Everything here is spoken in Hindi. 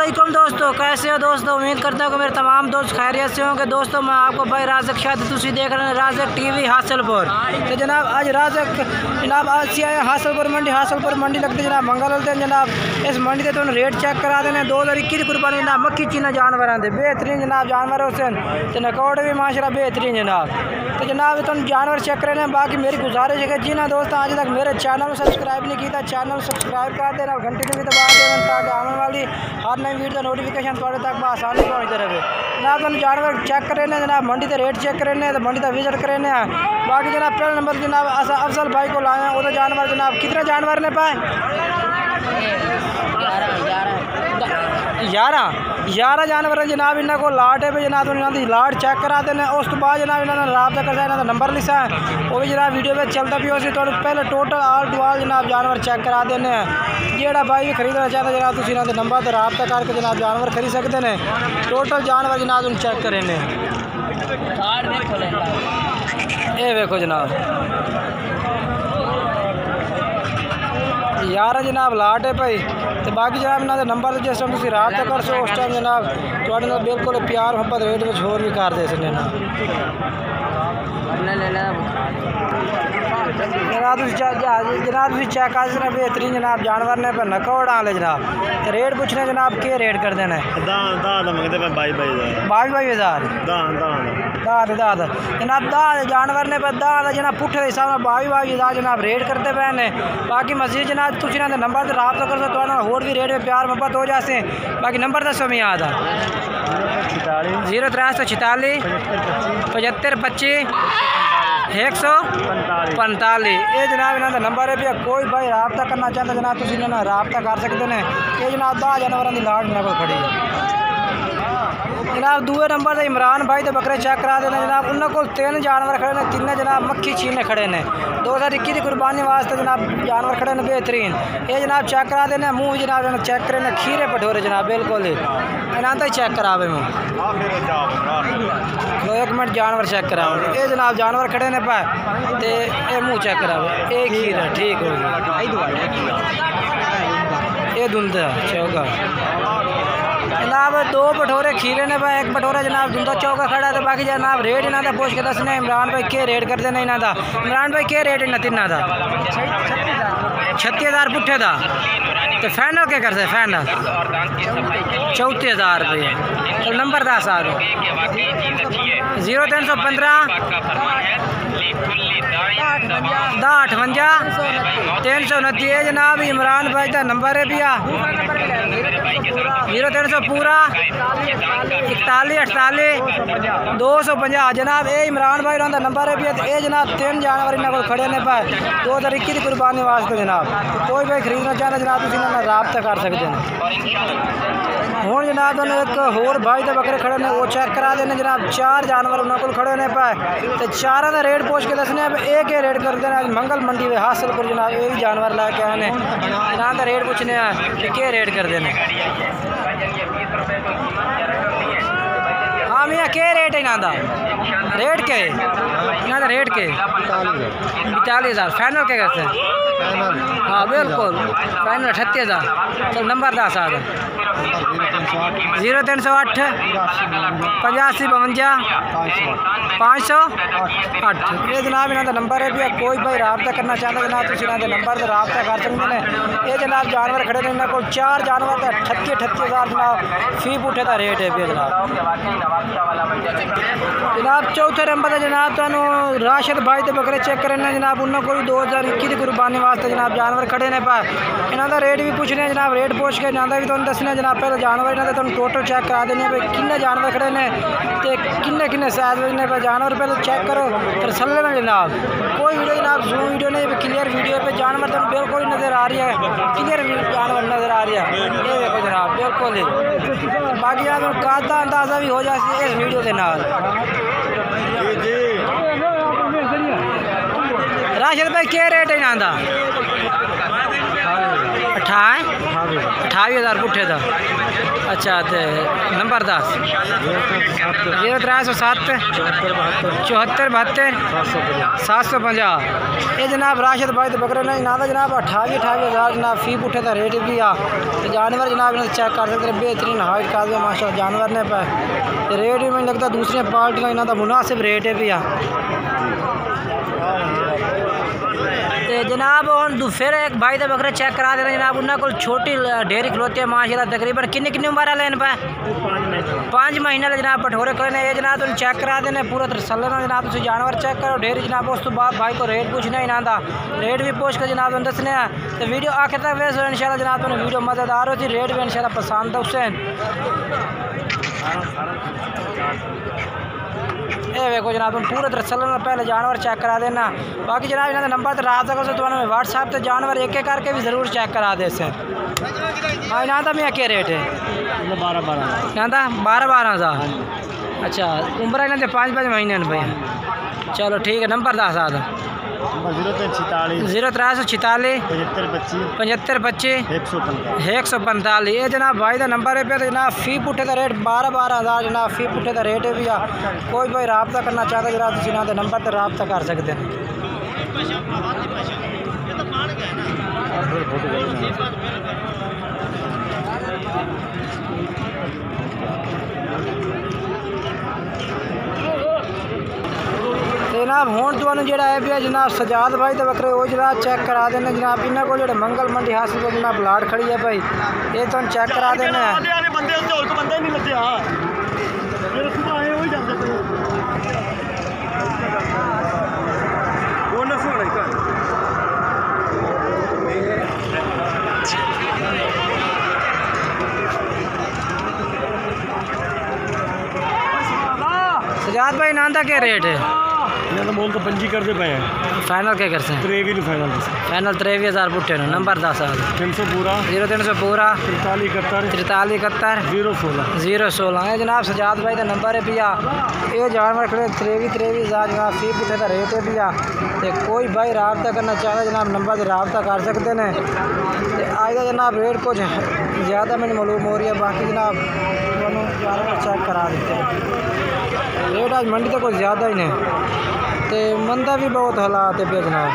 अस्सलामुअलैकुम दोस्तों, कैसे हो दोस्तों। उम्मीद करता हूँ कि मेरे तमाम दोस्त खैरियत से होंगे। दोस्तों मैं आपको भाई राज़क शादी तुसी देख रहे हैं राज़क टीवी हासिलपुर। तो जनाब आज राज़क जनाब आज से आए हासिलपुर मंडी लगती जनाब मंगल होते हैं जनाब। इस मंडी से तो रेट चेक करा देने 2021 कुर्बानी जनाब मक्खी चीना जानवर आते बेहतरीन जनाब जानवर हुसैन तो नकौड़ भी माशाल्लाह बेहतरीन जनाब। तो जनाब तुम जानवर चेक करे बाकी मेरी गुजारिश है कि जी ना दोस्तों आज तक मेरे चैनल सब्सक्राइब नहीं किया चैनल सब्सक्राइब कर देना, घंटी भी दबा देना ताकि आने वाली हर नई वीडियो नोटिफिकेशन थोड़े तक आसानी पहुँचते रहे। जनाब तुम जानवर चेक करें जनाब मंडी से रेट चेक करें तो मंडी का विजिट करें। बाकी जनाब पहले नंबर जनाब अफजल भाई को लाए हैं वो जानवर जनाब कितने जानवर ने पाए 11 जानवर जनाब इन्हों को लाट है जनाब इन्होंने लाट चेक करा देने। उस तो बाद जनाब इन्होंने राबता कर इन्होंने नंबर लिखा है वो भी जनाब वीडियो में चलता भी उसी तो पहले टोटल आल टू आल जनाब जानवर चेक करा देने। जोड़ा भाई भी खरीदना चाहता जनाब तुम इन्होंने नंबर तो राबता करके जनाब जानवर खरीद सकते हैं। टोटल जानवर जनाब तुम चेक करें ये देखो जनाब 11 जनाब लाट है भाई। तो बाकी जनाब इन्होंने नंबर जिस टाइम तुम राबता कर सो उस टाइम जनाब थोड़े नाल बिल्कुल प्यार मुहब्बत रेट में होर भी कर दे सकते ना। जनाब चेक कर सकते बेहतरीन जनाब जानवर ने पर नकौड़ आले जनाब। तो रेट पूछने जनाब के रेट कर देना है 22,000 जनाब 10 जानवर ने पर 10 जनाब पुठे के हिसाब से 22,000 जनाब रेट करते पे ने। बाकी मजीद जनाब तुम इन्होंने नंबर से राबता कर सो होर भी रेट में प्यार मोहब्बत हो जाते। बाकी नंबर दसो मैं याद है 0346 75 25 145 ये जनाब इन्होंने नंबर है भी कोई भाई राबता करना चाहता जनाब तुम इन्होंने राबता कर सकते हैं। ये जनाब 10 जानवरों की लाट इन्होंने खड़ी है जनाब। दूसरे नंबर से इमरान भाई तो बकरे चेक करा देने जनाब उन्होंने को 3 जानवर खड़े ने 3 जनाब मक्खी छीने खड़े ने 2021 की कुर्बानी वास्ते जनाब जानवर खड़े ने बेहतरीन। ये जनाब चेक करा देने मुँह जनाब इन्होंने चेक करे खीरे पठोरे जनाब बिल्कुल ही इन्होंने तो चेक करावे मुँह तो 1 मिनट जानवर चेक कराओ। ये जनाब जानवर खड़े ने पाए तो ये मुँह चेक करावे एक खीर है ठीक हो गया ये धुंधा चौका जनाब 2 पठोरे खीरे ने भाई 1 पठोरा जनाब धुंधा चौका खड़ा है। तो बाकी जनाब रेट इन्होंने पूछ के दसने इमरान भाई के रेट कर देना इन्हों का। इमरान भाई के रेट इन्हें 3 का 36,000 पुठे का। तो फाइनल क्या करते फाइनल 34,000 रुपये। तो नंबर 10 आ रहे 0315 58 329 जनाब इमरान भाई का नंबर है भैया 0300 पूरा 41 48 250 जनाब ये इमरान भाई का नंबर है भैया। ये जनाब 3 जानवर इन्होंने को खड़े ने पाए 2021 की कुर्बानी वास्ते जनाब कोई भाई खरीदना चाहता जनाब तुम इन्होंने राबता कर सकते हैं। हूँ जनाब एक होर भाई तो बकरे खड़े ने वो चेक करा देने जनाब 4 जानवर उन्होंने को खड़े ने पाए तो 4 का रेट पूछ के दसने एक ही रेट कर देना मंगल मंडी में हासिलपुर जनाब ये भी जानवर ला के आने इन्हों का रेट पूछने कि क्या रेट कर देने। हाँ भैया क्या रेट है इन्हों का रेट क्या है इन्हों का रेट क्या 42,000 फाइनल क्या करते हैं। हाँ बिल्कुल फाइनल 38,000। चल नंबर 10 आ गया 0308 85 52 508 ये जनाब इन्हों का नंबर है भैया। कोई भाई राबता करना चाहता जनाब तुम इन्होंने नंबर से राबता कर सकते हैं। ये जनाब जानवर खड़े ने इन्होंने को 4 जानवर का 38,000 जनाब फी पुठे का रेट है भैया जनाब। चौथे नंबर से जनाब तुम राशिद भाई तो बकरे चेक करने जनाब उन्होंने कोई 2021 की कुर्बानी वास्ते जनाब जानवर खड़े ने पाए इन्हों का रेट भी पूछने जनाब रेट पूछ के इन्हों भी तुम दसने जनाब पहले जानवर इन्होंने तुम टोटल चेक करा देने भाई किन्ने जानवर खड़े ने तो किन्ने साइज ने जानवर पहले चेक करो फिर सल्ले में जनाब कोई वीडियो जनाब जूम वीडियो नहीं क्लियर वीडियो पे जानवर तुम बिल्कुल नज़र आ रही है क्लियर जानवर नज़र आ रही है ये देखो जनाब बिल्कुल ही। बाकी जनाब का अंदाज़ा भी हो जाती है इस वीडियो के नाल। राशिद भाई क्या रेट है इन्हों का 28 28,000 पुट्ठे का। अच्छा तो नंबर 10 0307 74 72 750। ये जनाब राशिद भाई तो बकरे नहीं ना जनाब 28,000 जनाब फी पुट्ठे का रेट भी आ। जानवर जनाब इन्हें चेक कर सकते बेहतरीन हाइट का माशा जानवर ने पे रेट भी मुझे लगता दूसरी पार्टी का इन्हों का मुनासिब रेट भी आ। जनाब हम फिर एक भाई तो बकरे चेक करा देना जनाब उन्होंने को छोटी डेयरी खलोती है माशाल्लाह तकरीबन किन्नी उम्र है लेन पे 5 महीने जनाब पठोरे करने ये जनाब तुम चेक करा देने पूरा तसल्ली जनाब तुम जानवर चेक करो डेयरी जनाब उस तो बाद भाई को रेट पूछना ही ना था रेट भी पूछ कर जनाब दसने तो वीडियो आखिर तक वैसे इंशाल्लाह जनाब तुम वीडियो मज़ेदार होती रेट भी इंशाल्लाह पसंद है उससे। ये देखो जनाब तुम पूरे तसल्ली पहले जानवर चेक करा देना बाकी जनाब इन्होंने नंबर तो रहा करो तो व्हाट्सएप से जानवर एक एक करके भी ज़रूर चेक करा दे से। हाँ इन्हों का मैं क्या रेट है 12,000। अच्छा उम्र इन्होंने 5 महीने भैया। चलो ठीक है नंबर 10 आता 0346 75 25 145। ये जनाब भाई का नंबर है पे तो जनाब फी पुट्ठे का रेट 12,000 जनाब फी पुट्ठे का रेट है भी कोई भाई रबता करना चाहता जनाब इन्हों के नंबर पर रबता कर सकते हैं। जनाब हूँ तो जोड़ा है भी जनाब सजाद भाई तो बकरे वो जरा चेक करा देने जनाब इन्होंने को जो मंगल मंडी हासिल को जनाब लाड़ खड़ी है भाई ये तो चेक करा देने सजाद भाई नांदा क्या रेट है तो मोल तो पंजी करते पे हैं फाइनल क्या करते हैं 23 फाइनल 23,000 पुट्ठे ना नंबर 10 300 पूरा 0300 पूरा 43 71 016 है जनाब सजाद भाई का नंबर है भैया ये जानवर खड़े 23,000 जनाब फी पुट्ठे का रेट है भैया तो कोई भाई रबता करना चाहता जनाब नंबर से रबता कर सकते हैं। आज का जनाब रेट कुछ ज़्यादा मैंने मालूम हो रही है बाकी जनाब जानवर चेक करा देते हैं रेट आज मंडी तो कुछ ज़्यादा ही नहीं तो मंदा भी बहुत हालात है पे जनाब।